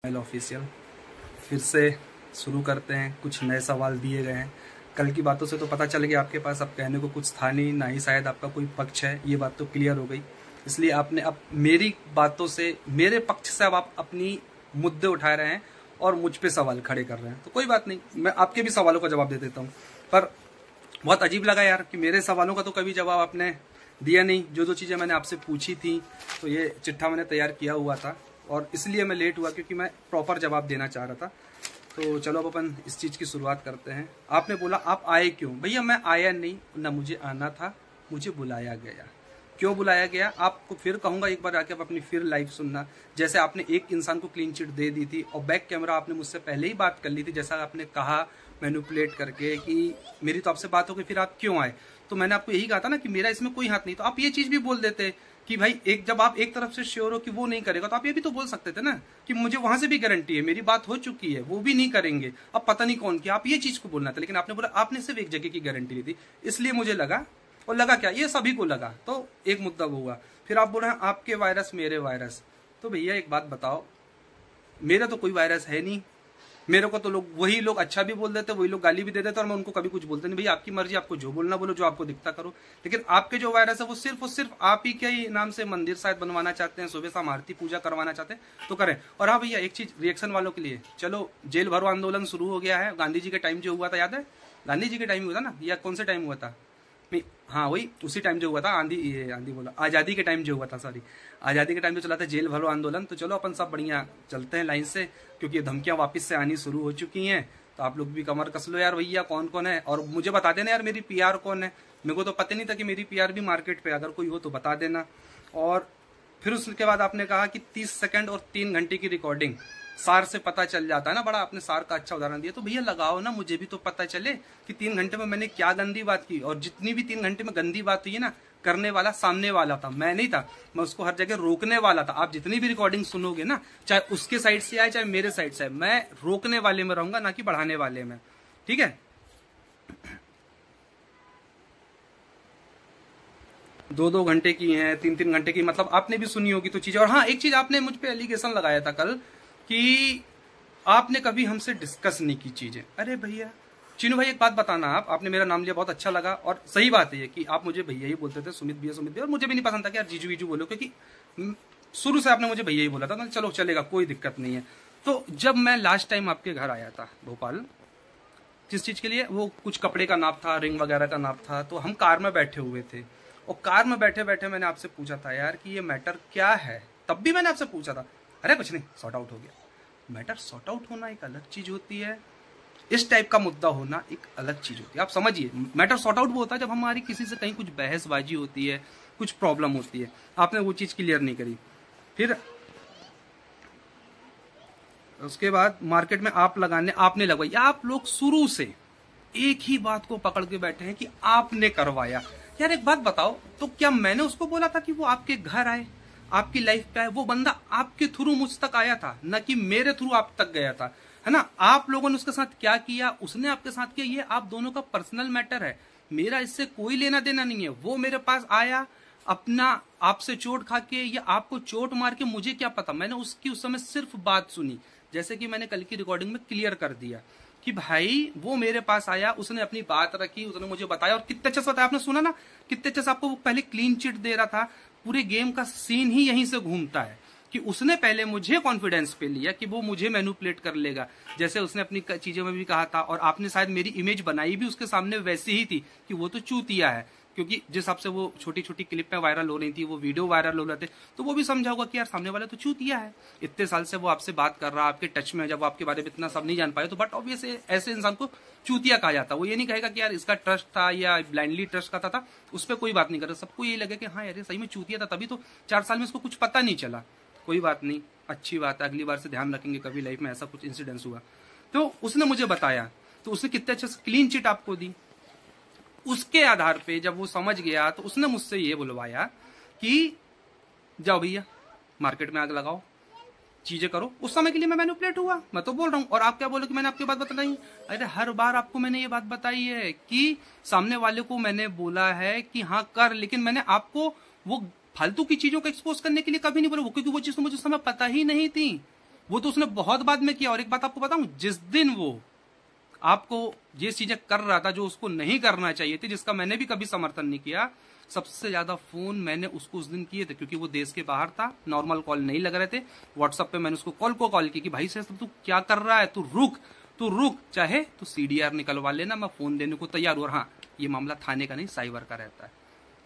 Mail official फिर से शुरू करते हैं। कुछ नए सवाल दिए गए हैं। कल की बातों से तो पता चल गया आपके पास अब कहने को कुछ था नहीं, ना ही शायद आपका कोई पक्ष है, ये बात तो क्लियर हो गई। इसलिए आपने अब मेरी बातों से, मेरे पक्ष से अब आप अपनी मुद्दे उठा रहे हैं और मुझ पे सवाल खड़े कर रहे हैं। तो कोई बात नहीं, मैं आपके भी सवालों का जवाब दे देता हूँ। पर बहुत अजीब लगा यार कि मेरे सवालों का तो कभी जवाब आपने दिया नहीं। जो चीज़ें मैंने आपसे पूछी थी तो ये चिट्ठा मैंने तैयार किया हुआ था और इसलिए मैं लेट हुआ क्योंकि मैं प्रॉपर जवाब देना चाह रहा था। तो चलो अब अपन इस चीज़ की शुरुआत करते हैं। आपने बोला आप आए क्यों? भैया मैं आया नहीं, ना मुझे आना था, मुझे बुलाया गया। क्यों बुलाया गया आपको फिर कहूंगा, एक बार आके आप अपनी फिर लाइव सुनना। जैसे आपने एक इंसान को क्लीन चिट दे दी थी और बैक कैमरा आपने मुझसे पहले ही बात कर ली थी, जैसा आपने कहा मैनिपुलेट करके कि मेरी तो आपसे बात हो गई, फिर आप क्यों आए? तो मैंने आपको यही कहा था ना कि मेरा इसमें कोई हाथ नहीं। तो आप ये चीज भी बोल देते कि भाई एक जब आप एक तरफ से श्योर हो कि वो नहीं करेगा तो आप ये भी तो बोल सकते थे ना कि मुझे वहां से भी गारंटी है, मेरी बात हो चुकी है, वो भी नहीं करेंगे, अब पता नहीं कौन किया। आप ये चीज को बोलना था, लेकिन आपने बोला आपने सिर्फ एक जगह की गारंटी ली थी, इसलिए मुझे लगा। और लगा क्या? ये सभी को लगा। तो एक मुद्दा वो हुआ। फिर आप बोल रहे हैं आपके वायरस मेरे वायरस। तो भैया एक बात बताओ, मेरा तो कोई वायरस है नहीं। मेरे को तो वही लोग अच्छा भी बोल देते, वही लोग गाली भी दे देते और मैं उनको कभी कुछ बोलते नहीं। भैया आपकी मर्जी, आपको जो बोलना बोलो, जो आपको दिखता करो। लेकिन आपके जो वायरस है वो सिर्फ और सिर्फ आप ही के ही नाम से मंदिर शायद बनवाना चाहते हैं, सुबह शाम आरती पूजा करवाना चाहते हैं तो करें। और हाँ भैया एक चीज रिएक्शन वालों के लिए, चलो जेल भरो आंदोलन शुरू हो गया है। गांधी जी के टाइम जो हुआ था याद है? गांधी जी के टाइम हुआ था ना, या कौन से टाइम हुआ था? हाँ वही उसी टाइम जो हुआ था, आंधी बोला, आजादी के टाइम जो हुआ था, सॉरी आजादी के टाइम जो चला था जेल भरो आंदोलन। तो चलो अपन सब बढ़िया चलते हैं लाइन से, क्योंकि ये धमकियां वापस से आनी शुरू हो चुकी हैं। तो आप लोग भी कमर कस लो यार भैया, कौन कौन है और मुझे बता देना यार मेरी पीआर कौन है। मेरे को तो पता नहीं था कि मेरी पीआर भी मार्केट पे, अगर कोई हो तो बता देना। और फिर उसके बाद आपने कहा कि 30 सेकंड और 3 घंटे की रिकॉर्डिंग सार से पता चल जाता है ना। बड़ा आपने सार का अच्छा उदाहरण दिया। तो भैया लगाओ ना, मुझे भी तो पता चले कि 3 घंटे में मैंने क्या गंदी बात की। और जितनी भी 3 घंटे में गंदी बात हुई है ना, करने वाला सामने वाला था, मैं नहीं था। मैं उसको हर जगह रोकने वाला था। आप जितनी भी रिकॉर्डिंग सुनोगे ना, चाहे उसके साइड से आए चाहे मेरे साइड से आए, मैं रोकने वाले में रहूंगा, ना कि बढ़ाने वाले में। ठीक है? 2-2 घंटे की है, 3-3 घंटे की, मतलब आपने भी सुनी होगी तो चीजें। और हाँ एक चीज आपने मुझ पे एलिगेशन लगाया था कल कि आपने कभी हमसे डिस्कस नहीं की चीजें। अरे भैया चीनू भाई एक बात बताना, आपने मेरा नाम लिया, बहुत अच्छा लगा। और सही बात है कि आप मुझे भैया ही बोलते थे, सुमित भैया। और मुझे भी नहीं पसंद था कि यार जीजू वीजू बोलो, क्योंकि शुरू से आपने मुझे भैया ही बोला था। तो चलो चलेगा, कोई दिक्कत नहीं है। तो जब मैं लास्ट टाइम आपके घर आया था भोपाल, जिस चीज के लिए, वो कुछ कपड़े का नाप था, रिंग वगैरह का नाप था, तो हम कार में बैठे हुए थे और कार में बैठे बैठे मैंने आपसे पूछा था यार कि ये मैटर क्या है। तब भी मैंने आपसे पूछा था, अरे कुछ नहीं, सॉर्ट आउट हो गया। मैटर सॉर्ट आउट होना एक अलग चीज होती है, इस टाइप का मुद्दा होना एक अलग चीज होती है। आप समझिए, मैटर सॉर्ट आउट वो होता है जब हमारी किसी से कहीं कुछ बहसबाजी होती है, कुछ प्रॉब्लम होती है। आपने वो चीज क्लियर नहीं करी। फिर उसके बाद मार्केट में आप लगाने, आपने लगवाई। आप लोग शुरू से एक ही बात को पकड़ के बैठे हैं कि आपने करवाया। यार एक बात बताओ, तो क्या मैंने उसको बोला था कि वो आपके घर आए, आपकी लाइफ पे आए? वो बंदा आपके थ्रू मुझ तक आया था, न कि मेरे थ्रू आप तक गया था, है ना? आप लोगों ने उसके साथ क्या किया, उसने आपके साथ किया, ये आप दोनों का पर्सनल मैटर है। मेरा इससे कोई लेना देना नहीं है। वो मेरे पास आया अपना, आपसे चोट खा के या आपको चोट मार के, मुझे क्या पता। मैंने उसकी उस समय सिर्फ बात सुनी, जैसे कि मैंने कल की रिकॉर्डिंग में क्लियर कर दिया कि भाई वो मेरे पास आया, उसने अपनी बात रखी, उसने मुझे बताया। और कितने अच्छे से बताया, आपने सुना ना कितने अच्छे से आपको वो पहले क्लीन चिट दे रहा था। पूरे गेम का सीन ही यहीं से घूमता है कि उसने पहले मुझे कॉन्फिडेंस पे लिया कि वो मुझे मैनिपुलेट कर लेगा, जैसे उसने अपनी चीजों में भी कहा था। और आपने शायद मेरी इमेज बनाई भी उसके सामने वैसी ही थी कि वो तो चूतिया है, क्योंकि जिस हिसाब से वो छोटी छोटी क्लिप में वायरल हो रही थी, वो वीडियो वायरल हो रहे थे, तो वो भी समझा होगा कि यार सामने वाला तो चूतिया है। इतने साल से वो आपसे बात कर रहा, आपके टच में, जब आपके बारे में इतना सब नहीं जान पाए तो बट ऑब्वियस ऐसे इंसान को चूतिया कहा जाता। वो ये नहीं कहेगा कि यार इसका ट्रस्ट था या ब्लाइंडली ट्रस्ट करता था, उस पर कोई बात नहीं कर रहा। सबको यही लगे कि हाँ यार सही में चूतिया था, तभी तो 4 साल में उसको कुछ पता नहीं चला। कोई बात नहीं, अच्छी बात है, अगली बार से ध्यान रखेंगे कभी लाइफ में ऐसा कुछ इंसिडेंस हुआ। तो उसने मुझे बताया, तो उसने कितने अच्छे से क्लीन चिट आपको दी। उसके आधार पे जब वो समझ गया तो उसने मुझसे ये बुलवाया कि जाओ भैया मार्केट में आग लगाओ, चीजें करो। उस समय के लिए मैं मैनिपुलेट हुआ, मैं तो बोल रहा हूँ। और आप क्या बोलो कि मैंने आपकी बात बताई? अरे हर बार आपको मैंने ये बात बताई है कि सामने वाले को मैंने बोला है कि हाँ कर, लेकिन मैंने आपको वो फालतू की चीजों को एक्सपोज करने के लिए कभी नहीं बोला, क्योंकि वो चीज तो मुझे उस समय पता ही नहीं थी। वो तो उसने बहुत बाद में किया। और एक बात आपको बताऊं, जिस दिन वो आपको ये चीजें कर रहा था जो उसको नहीं करना चाहिए थी, जिसका मैंने भी कभी समर्थन नहीं किया, सबसे ज्यादा फोन मैंने उसको उस दिन किए थे, क्योंकि वो देश के बाहर था, नॉर्मल कॉल नहीं लग रहे थे। व्हाट्सएप पे मैंने उसको कॉल की कि भाई से तू क्या कर रहा है, तू रुक, चाहे तू CDR निकलवा लेना, मैं फोन देने को तैयार हूं। और हाँ, ये मामला थाने का नहीं, साइबर का रहता है,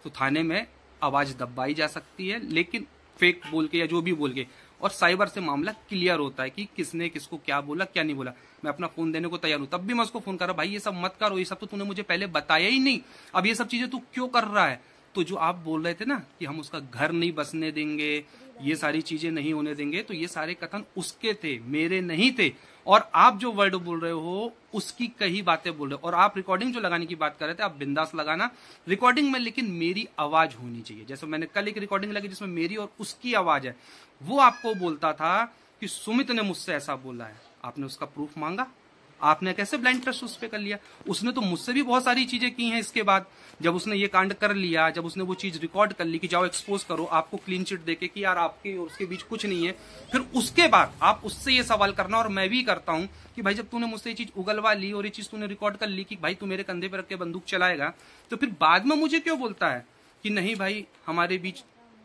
तो थाने में आवाज दबाई जा सकती है, लेकिन फेक बोल के या जो भी बोल के, और साइबर से मामला क्लियर होता है कि किसने किसको क्या बोला क्या नहीं बोला। मैं अपना फोन देने को तैयार हूं, तब भी मैं उसको फोन कर रहा, भाई ये सब मत करो, ये सब तो तूने मुझे पहले बताया ही नहीं, अब ये सब चीजें तू क्यों कर रहा है। तो जो आप बोल रहे थे ना कि हम उसका घर नहीं बसने देंगे, ये सारी चीजें नहीं होने देंगे, तो ये सारे कथन उसके थे, मेरे नहीं थे। और आप जो वर्ड बोल रहे हो उसकी कई बातें बोल रहे हो। और आप रिकॉर्डिंग जो लगाने की बात कर रहे थे, आप बिंदास लगाना रिकॉर्डिंग में, लेकिन मेरी आवाज होनी चाहिए। जैसे मैंने कल एक रिकॉर्डिंग लगी जिसमें मेरी और उसकी आवाज है, वो आपको बोलता था कि सुमित ने मुझसे ऐसा बोला है, आपने उसका प्रूफ मांगा, आपने कैसे ब्लाइंड ट्रस्ट उस पर कर लिया। उसने तो मुझसे भी बहुत सारी चीजें की हैं इसके बाद, जब उसने ये कांड कर लिया, जब उसने वो चीज रिकॉर्ड कर ली कि जाओ एक्सपोज करो, आपको क्लीन चिट देके कि यार आपके और उसके बीच कुछ नहीं है, फिर उसके बाद आप उससे ये सवाल करना, और मैं भी करता हूं कि भाई जब तूने मुझसे ये चीज उगलवा ली और ये चीज तूने रिकॉर्ड कर ली कि भाई तू मेरे कंधे पर रख के बंदूक चलाएगा, तो फिर बाद में मुझे क्यों बोलता है कि नहीं भाई हमारे बीच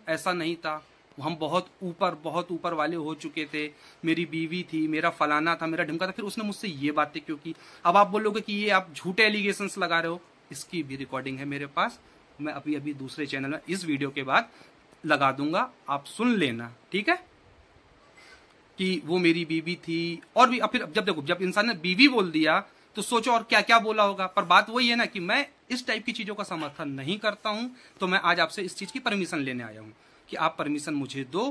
ऐसा नहीं था, हम बहुत ऊपर वाले हो चुके थे, मेरी बीवी थी, मेरा फलाना था, मेरा ढिमका था, फिर उसने मुझसे ये बातें क्यों की। अब आप बोलोगे कि ये आप झूठे एलिगेशंस लगा रहे हो, इसकी भी रिकॉर्डिंग है मेरे पास, मैं अभी दूसरे चैनल में इस वीडियो के बाद लगा दूंगा, आप सुन लेना, ठीक है, कि वो मेरी बीवी थी। और भी फिर जब देखो, जब इंसान ने बीवी बोल दिया तो सोचो और क्या क्या बोला होगा। पर बात वही है ना कि मैं इस टाइप की चीजों का समर्थन नहीं करता हूं, तो मैं आज आपसे इस चीज की परमिशन लेने आया हूं कि आप परमिशन मुझे दो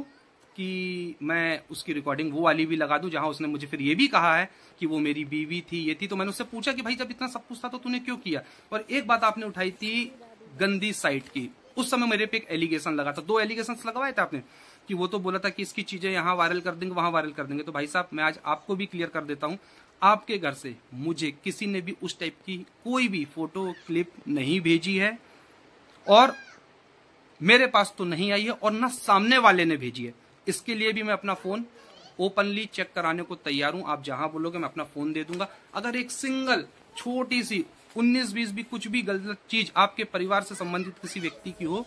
कि मैं उसकी रिकॉर्डिंग वो वाली भी लगा दूं जहां उसने मुझे फिर ये भी कहा है कि वो मेरी बीवी थी, ये थी। तो मैंने उससे पूछा कि भाई जब इतना सब कुछ था तो तूने क्यों किया। और एक बात आपने उठाई थी गंदी साइट की, उस समय मेरे पे एक एलिगेशन लगा था, 2 एलिगेशन लगवाए थे आपने, कि वो तो बोला था कि इसकी चीजें यहाँ वायरल कर देंगे, वहां वायरल कर देंगे। तो भाई साहब मैं आज आपको भी क्लियर कर देता हूं, आपके घर से मुझे किसी ने भी उस टाइप की कोई भी फोटो क्लिप नहीं भेजी है, और मेरे पास तो नहीं आई है, और ना सामने वाले ने भेजी है। इसके लिए भी मैं अपना फोन ओपनली चेक कराने को तैयार हूं, आप जहां बोलोगे मैं अपना फोन दे दूंगा। अगर एक सिंगल छोटी सी 19-20 भी कुछ भी गलत चीज आपके परिवार से संबंधित किसी व्यक्ति की हो,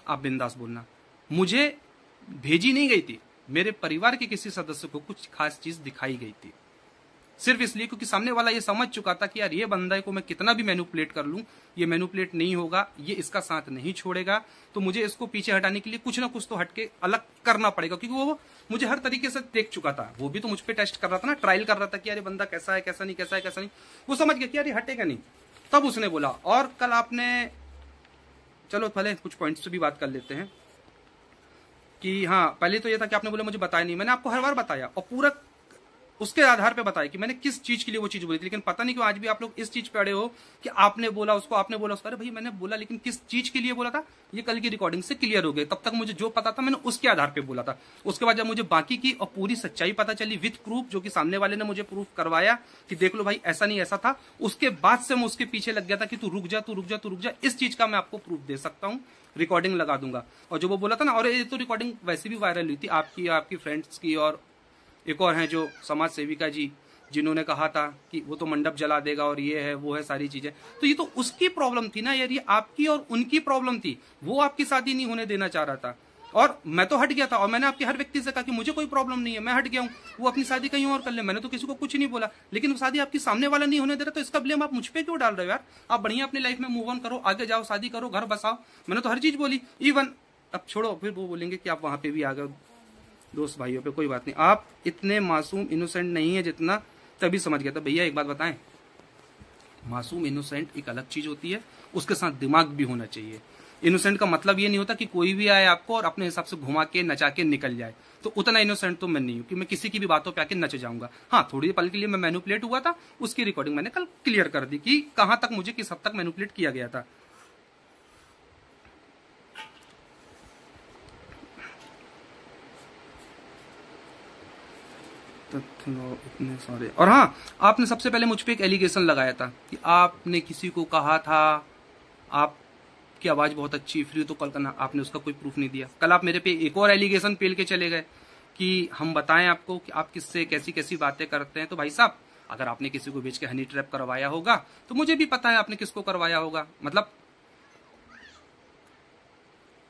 आप बिंदास बोलना। मुझे भेजी नहीं गई थी, मेरे परिवार के किसी सदस्य को कुछ खास चीज दिखाई गई थी, सिर्फ इसलिए क्योंकि सामने वाला ये समझ चुका था कि यार ये बंदा को मैं कितना भी मैनिपुलेट कर लूं, ये मैनिपुलेट नहीं होगा, ये इसका साथ नहीं छोड़ेगा, तो मुझे इसको पीछे हटाने के लिए कुछ ना कुछ तो हटके अलग करना पड़ेगा। क्योंकि वो मुझे हर तरीके से देख चुका था, वो भी तो मुझ पर टेस्ट कर रहा था ना, ट्रायल कर रहा था कि यार ये बंदा कैसा है कैसा नहीं, कैसा है कैसा नहीं, वो समझ गया कि यार ये हटेगा नहीं, तब उसने बोला। और कल आपने, चलो पहले कुछ पॉइंट्स से भी बात कर लेते हैं कि हाँ, पहले तो ये था कि आपने बोला मुझे बताया नहीं, मैंने आपको हर बार बताया और पूरा उसके आधार पे बताया कि मैंने किस चीज के लिए वो चीज बोली थी। लेकिन पता नहीं क्यों आज भी आप लोग इस चीज पे अड़े हो कि आपने बोला उसको, आपने बोला उसको। अरे भाई मैंने बोला, लेकिन किस चीज के लिए बोला था ये कल की रिकॉर्डिंग से क्लियर हो गए। तब तक मुझे जो पता था मैंने उसके आधार पे बोला था। उसके बाद जब मुझे बाकी की और पूरी सच्चाई पता चली विथ प्रूफ, जो कि सामने वाले ने मुझे प्रूफ करवाया कि देख लो भाई ऐसा नहीं ऐसा था, उसके बाद से मैं उसके पीछे लग गया था कि तू रुक जा, तू रुक जा, तू रुक जा। इस चीज का मैं आपको प्रूफ दे सकता हूँ, रिकॉर्डिंग लगा दूंगा। और जो वो बोला था ना, और ये तो रिकॉर्डिंग वैसे भी वायरल हुई थी आपकी, आपकी फ्रेंड्स की, और एक और हैं जो समाज सेविका जी, जिन्होंने कहा था कि वो तो मंडप जला देगा और ये है वो है सारी चीजें। तो ये तो उसकी प्रॉब्लम थी ना यार, ये आपकी और उनकी प्रॉब्लम थी। वो आपकी शादी नहीं होने देना चाह रहा था और मैं तो हट गया था। और मैंने आपके हर व्यक्ति से कहा कि मुझे कोई प्रॉब्लम नहीं है, मैं हट गया हूँ, वो अपनी शादी कहीं और कर ले, मैंने तो किसी को कुछ नहीं बोला। लेकिन वो शादी आपकी सामने वाला नहीं होने दे रहा, तो इसका ब्लेम आप मुझ पर क्यों डाल रहे हो यार? आप बढ़िया अपनी लाइफ में मूव ऑन करो, आगे जाओ, शादी करो, घर बसाओ। मैंने तो हर चीज बोली। इवन अब छोड़ो, फिर वो बोलेंगे कि आप वहां पे भी आ गए दोस्त भाइयों पे, कोई बात नहीं। आप इतने मासूम इनोसेंट नहीं है जितना तभी समझ गया था। भैया एक बात बताएं, मासूम इनोसेंट एक अलग चीज होती है, उसके साथ दिमाग भी होना चाहिए। इनोसेंट का मतलब ये नहीं होता कि कोई भी आए आपको और अपने हिसाब से घुमा के नचा के निकल जाए। तो उतना इनोसेंट तो मैं नहीं हूं कि मैं किसी की भी बातों पे आके नच जाऊंगा। हाँ, थोड़ी पल के लिए मैं मैनिपुलेट हुआ था, उसकी रिकॉर्डिंग मैंने कल क्लियर कर दी कि कहां तक मुझे किस हद तक मैनिपुलेट किया गया था। इतने सारे। और हाँ, आपने सबसे पहले मुझ पे एक एलिगेशन लगाया था कि आपने किसी को कहा था आपकी आवाज बहुत अच्छी, फ्री तो कॉल करना। आपने उसका कोई प्रूफ नहीं दिया। कल आप मेरे पे एक और एलिगेशन पेल के चले गए कि हम बताएं आपको कि आप किससे कैसी कैसी बातें करते हैं। तो भाई साहब, अगर आपने किसी को भेज के हनी ट्रैप करवाया होगा तो मुझे भी पता है आपने किसको करवाया होगा। मतलब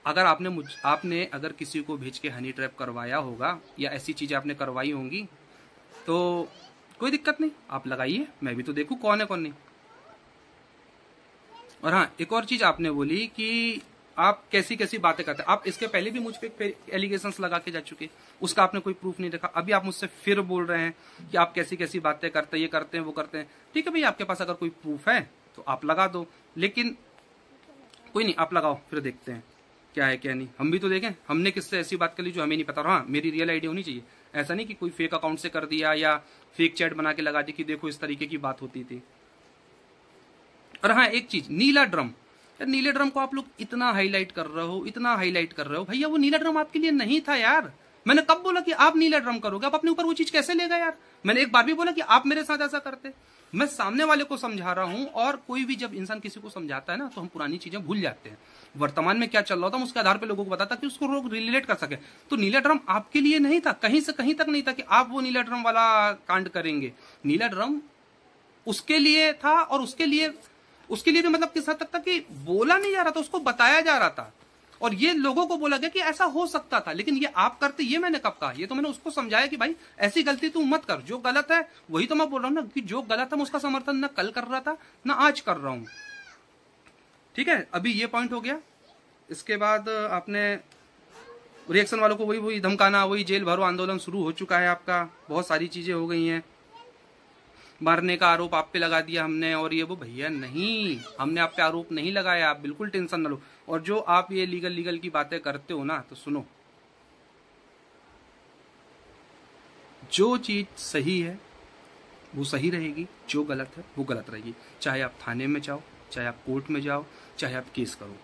अगर आपने अगर किसी को भेज के हनी ट्रैप करवाया होगा या ऐसी चीजें आपने करवाई होंगी तो कोई दिक्कत नहीं, आप लगाइए, मैं भी तो देखूं कौन है कौन नहीं। और हाँ, एक और चीज आपने बोली कि आप कैसी कैसी बातें करते हैं। आप इसके पहले भी मुझ पे एलिगेशंस लगा के जा चुके, उसका आपने कोई प्रूफ नहीं रखा। अभी आप मुझसे फिर बोल रहे हैं कि आप कैसी कैसी बातें करते हैं, ये करते हैं वो करते हैं। ठीक है भाई, आपके पास अगर कोई प्रूफ है तो आप लगा दो, लेकिन कोई नहीं, आप लगाओ, फिर देखते हैं क्या है क्या नहीं। हम भी तो देखें हमने किससे ऐसी बात कर ली जो हमें नहीं पता। हाँ, मेरी रियल आईडी होनी चाहिए, ऐसा नहीं कि कोई फेक अकाउंट से कर दिया या फेक चैट बना के लगा दी कि देखो इस तरीके की बात होती थी। और हाँ, एक चीज, नीला ड्रम, यार नीले ड्रम को आप लोग इतना हाईलाइट कर रहे हो, इतना हाईलाइट कर रहे हो। भैया वो नीला ड्रम आपके लिए नहीं था यार। मैंने कब बोला कि आप नीला ड्रम करोगे? आप अपने ऊपर वो चीज कैसे लेगा यार? मैंने एक बार भी बोला कि आप मेरे साथ ऐसा करते? मैं सामने वाले को समझा रहा हूं, और कोई भी जब इंसान किसी को समझाता है ना तो हम पुरानी चीजें भूल जाते हैं। वर्तमान में क्या चल रहा था हम उसके आधार पर लोगों को बताता कि उसको लोग रिलेट कर सके। तो नीला ड्रम आपके लिए नहीं था, कहीं से कहीं तक नहीं था कि आप वो नीला ड्रम वाला कांड करेंगे। नीला ड्रम उसके लिए था, और उसके लिए भी मतलब किस हद तक था कि बोला नहीं जा रहा था, उसको बताया जा रहा था, और ये लोगों को बोला गया कि ऐसा हो सकता था। लेकिन ये आप करते, ये मैंने कब कहा? ये तो मैंने उसको समझाया कि भाई ऐसी गलती तू मत कर, जो गलत है वही तो मैं बोल रहा हूं ना, कि जो गलत है मैं उसका समर्थन ना कल कर रहा था ना आज कर रहा हूं। ठीक है, अभी ये पॉइंट हो गया। इसके बाद आपने रिएक्शन वालों को वही धमकाना, वही जेल भरो आंदोलन शुरू हो चुका है आपका, बहुत सारी चीजें हो गई हैं। मारने का आरोप आप पे लगा दिया हमने, और ये वो। भैया नहीं, हमने आप पे आरोप नहीं लगाया, आप बिल्कुल टेंशन न लो। और जो आप ये लीगल की बातें करते हो ना, तो सुनो, जो चीज सही है वो सही रहेगी, जो गलत है वो गलत रहेगी। चाहे आप थाने में जाओ, चाहे आप कोर्ट में जाओ, चाहे आप केस करो।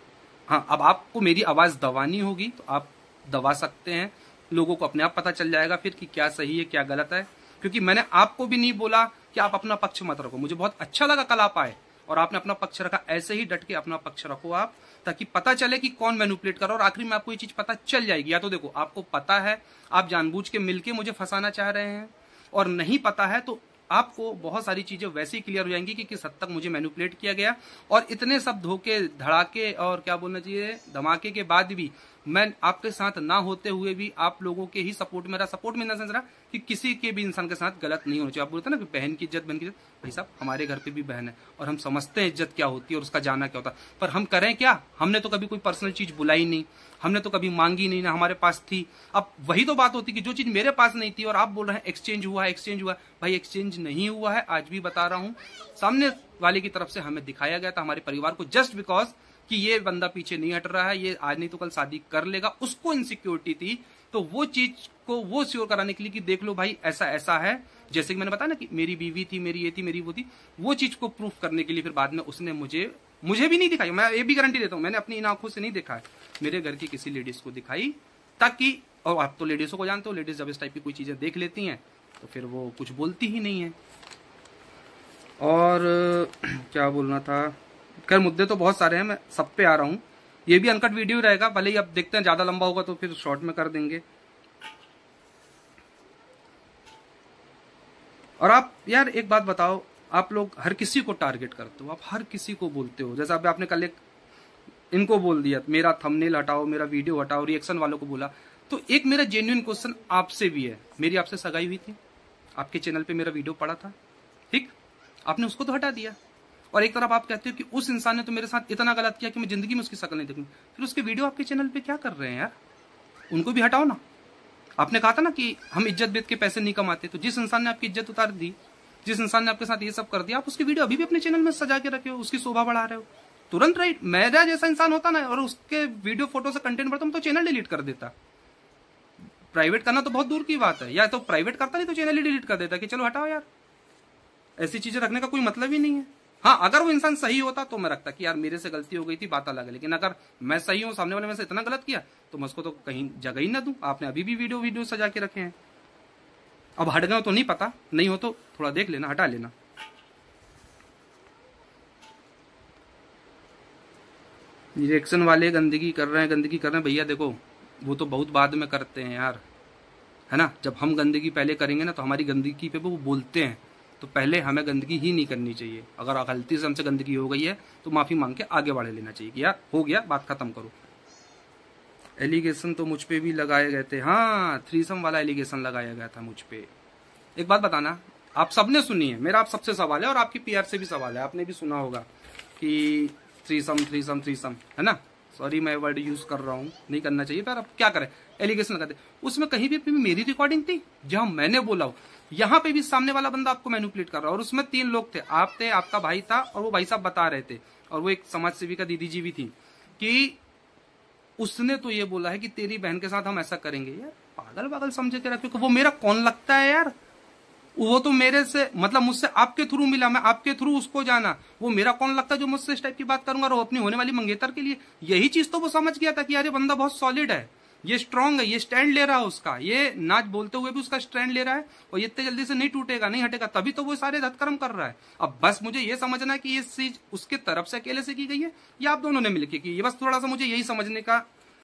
हाँ, अब आपको मेरी आवाज दबानी होगी तो आप दबा सकते हैं, लोगों को अपने आप पता चल जाएगा फिर कि क्या सही है क्या गलत है। क्योंकि मैंने आपको भी नहीं बोला कि आप अपना पक्ष मत रखो। मुझे बहुत अच्छा लगा कल आप आए और आपने अपना पक्ष रखा। ऐसे ही डट के अपना पक्ष रखो आप, ताकि पता चले कि कौन मैनिपुलेट कर रहा है, और आखिरी में आपको ये चीज पता चल जाएगी। या तो देखो आपको पता है, आप जानबूझ के मिलके मुझे फंसाना चाह रहे हैं, और नहीं पता है तो आपको बहुत सारी चीजें वैसे ही क्लियर हो जाएंगी कि किस हद तक मुझे मैनिपुलेट किया गया। और इतने सब धोखे धड़ाके और क्या बोलना चाहिए धमाके के बाद भी मैं आपके साथ ना होते हुए भी आप लोगों के ही सपोर्ट, मेरा सपोर्ट में ना समझ रहा कि किसी के भी इंसान के साथ गलत नहीं होना चाहिए। आप बोलते ना कि बहन की इज्जत, बहन की इज्जत। भाई साहब, हमारे घर पे भी बहन है और हम समझते हैं इज्जत क्या होती है और उसका जाना क्या होता है, पर हम करें क्या? हमने तो कभी कोई पर्सनल चीज बुलाई नहीं, हमने तो कभी मांगी नहीं, ना हमारे पास थी। अब वही तो बात होती कि जो चीज मेरे पास नहीं थी और आप बोल रहे हैं एक्सचेंज हुआ है, एक्सचेंज हुआ है। भाई एक्सचेंज नहीं हुआ है, आज भी बता रहा हूं। सामने वाले की तरफ से हमें दिखाया गया था, हमारे परिवार को, जस्ट बिकॉज कि ये बंदा पीछे नहीं हट रहा है, ये आज नहीं तो कल शादी कर लेगा, उसको इनसिक्योरिटी थी। तो वो चीज को वो श्योर कराने के लिए कि देख लो भाई ऐसा ऐसा है, जैसे कि मैंने बताया ना कि मेरी बीवी थी, मेरी ये थी, मेरी वो थी, वो चीज को प्रूफ करने के लिए फिर बाद में उसने मुझे भी नहीं दिखाई। मैं ये भी गारंटी देता हूं, मैंने अपनी इन आंखों से नहीं देखा है, मेरे घर की किसी लेडीज को दिखाई, ताकि, और आप तो लेडीजों को जानते हो, लेडीज जब इस टाइप की कोई चीजें देख लेती हैं तो फिर वो कुछ बोलती ही नहीं है। और क्या बोलना था, खैर मुद्दे तो बहुत सारे हैं, मैं सब पे आ रहा हूं। ये भी अनकट वीडियो रहेगा, भले ही अब देखते हैं ज्यादा लंबा होगा तो फिर शॉर्ट में कर देंगे। और आप यार एक बात बताओ, आप लोग हर किसी को टारगेट करते हो, आप हर किसी को बोलते हो। जैसे अभी आपने कल एक इनको बोल दिया मेरा थंबनेल हटाओ, मेरा वीडियो हटाओ, रिएक्शन वालों को बोला। तो एक मेरा जेन्युइन क्वेश्चन आपसे भी है, मेरी आपसे सगाई हुई थी, आपके चैनल पे मेरा वीडियो पड़ा था, ठीक, आपने उसको तो हटा दिया। और एक तरफ आप कहते हो कि उस इंसान ने तो मेरे साथ इतना गलत किया कि मैं जिंदगी में उसकी शक्ल नहीं देखूंगी, फिर उसके वीडियो आपके चैनल पे क्या कर रहे हैं यार? उनको भी हटाओ ना। आपने कहा था ना कि हम इज्जत बेच के पैसे नहीं कमाते, तो जिस इंसान ने आपकी इज्जत उतार दी, जिस इंसान ने आपके साथ ये सब कर दिया, आप उसकी वीडियो अभी भी अपने चैनल में सजा के रखे हो, उसकी शोभा बढ़ा रहे हो। तुरंत राइट, मेरा जैसा इंसान होता ना और उसके वीडियो फोटो से कंटेंट बढ़ता, तो चैनल डिलीट कर देता। प्राइवेट करना तो बहुत दूर की बात है, या तो प्राइवेट करता नहीं तो चैनल ही डिलीट कर देता कि चलो हटाओ यार, ऐसी चीजें रखने का कोई मतलब ही नहीं है। हाँ, अगर वो इंसान सही होता तो मैं रखता कि यार मेरे से गलती हो गई थी, बात अलग है। लेकिन अगर मैं सही हूं, सामने वाले में से इतना गलत किया, तो मैं उसको तो कहीं जगह ही ना दूं। आपने अभी भी वीडियो सजा के रखे हैं। अब हट गए तो नहीं पता, नहीं हो तो थोड़ा देख लेना, हटा लेना। रिएक्शन वाले गंदगी कर रहे हैं, गंदगी कर रहे हैं। भैया देखो, वो तो बहुत बाद में करते हैं यार, है ना। जब हम गंदगी पहले करेंगे ना तो हमारी गंदगी पे वो बोलते हैं, तो पहले हमें गंदगी ही नहीं करनी चाहिए। अगर गलती से हमसे गंदगी हो गई है तो माफी मांग के आगे बढ़ लेना चाहिए कि यार हो गया, बात खत्म करो। एलिगेशन तो मुझ पे भी लगाए गए थे, हाँ थ्रीसम वाला एलिगेशन लगाया गया था मुझ पे। एक बात बताना, आप सबने सुनी है, मेरा आप सबसे सवाल है और आपकी पीआर से भी सवाल है, आपने भी सुना होगा कि थ्रीसम थ्रीसम थ्रीसम, है ना। सॉरी मैं वर्ड यूज कर रहा हूँ, नहीं करना चाहिए, पर अब क्या करें, एलिगेशन लगाते। उसमें कहीं भी मेरी रिकॉर्डिंग थी जहां मैंने बोला हो, यहाँ पे भी सामने वाला बंदा आपको मैनिपुलेट कर रहा है। और उसमें 3 लोग थे, आप थे, आपका भाई था और वो भाई साहब बता रहे थे, और वो एक समाज सेविका दीदी जी भी थी कि उसने तो ये बोला है कि तेरी बहन के साथ हम ऐसा करेंगे। यार पागल पागल समझे के रखे, वो मेरा कौन लगता है यार, वो तो मेरे से मतलब मुझसे आपके थ्रू मिला, मैं आपके थ्रू उसको जाना, वो मेरा कौन लगता है जो मुझसे इस टाइप की बात करूंगा। और वो अपनी होने वाली मंगेतर के लिए यही चीज तो वो समझ गया था कि यार ये बंदा बहुत सॉलिड है, ये स्ट्रांग है, ये स्टैंड ले रहा है उसका, ये नाच बोलते हुए भी उसका स्टैंड ले रहा है और ये इतने जल्दी से नहीं टूटेगा, नहीं हटेगा, तभी तो वो सारे धतकर्म कर रहा है। अब बस मुझे ये समझना है कि ये चीज उसके तरफ से अकेले से की गई है या आप दोनों ने मिलकर की, ये बस थोड़ा सा मुझे यही समझने का